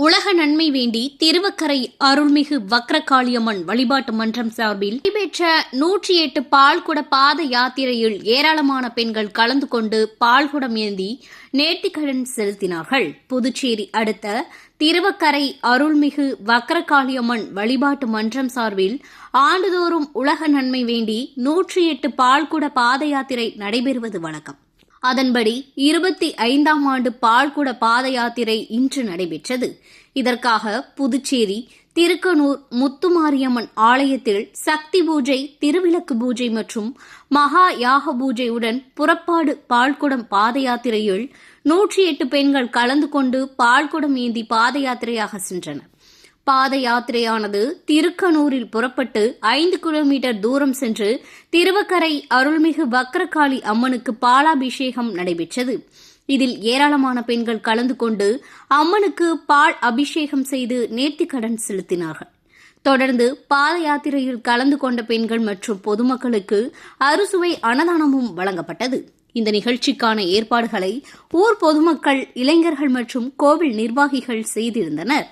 உலக நன்மை வேண்டி திருவக்கரை அருள்மிகு வக்ரகாளியம்மன் வழிபாட்டு மன்றம் சார்பில் நடைபெற்ற 108 பால்குட பாத யாத்திரையில் ஏராளமான பெண்கள் கலந்து கொண்டு பால்குடம் ஏந்தி நேர்த்திக்கடன் செலுத்தினார்கள். புதுச்சேரி அடுத்த திருவக்கரை அருள்மிகு வக்ரகாளியம்மன் வழிபாட்டு மன்றம் சார்பில் ஆண்டுதோறும் உலக நன்மை வேண்டி 108 பால்குட பாத யாத்திரை நடைபெறுவது வழக்கம். அதன்படி 25ஆம் ஆண்டு பால்குட பாத யாத்திரை இன்று நடைபெற்றது. இதற்காக புதுச்சேரி திருக்கனூர் முத்துமாரியம்மன் ஆலயத்தில் சக்தி பூஜை, திருவிளக்கு பூஜை மற்றும் மகா யாக பூஜையுடன் புறப்பாடு பால்குடம் பாத யாத்திரையில் 108 பெண்கள் கலந்து கொண்டு பால்குடம் ஏந்தி பாத யாத்திரையாக சென்றனர். பாத யாத்திரையானது திருக்கனூரில் புறப்பட்டு 5 கிலோமீட்டர் தூரம் சென்று திருவக்கரை அருள்மிகு வக்ரகாளி அம்மனுக்கு பாலாபிஷேகம் நடைபெற்றது. இதில் ஏராளமான பெண்கள் கலந்து கொண்டு அம்மனுக்கு பால் அபிஷேகம் செய்து நேர்த்திக்கடன் செலுத்தினார்கள். தொடர்ந்து பாத யாத்திரையில் கலந்து கொண்ட பெண்கள் மற்றும் பொதுமக்களுக்கு அறுசுவை அன்னதானமும் வழங்கப்பட்டது. இந்த நிகழ்ச்சிக்கான ஏற்பாடுகளை ஊர் பொதுமக்கள், இளைஞர்கள் மற்றும் கோவில் நிர்வாகிகள் செய்திருந்தனர்.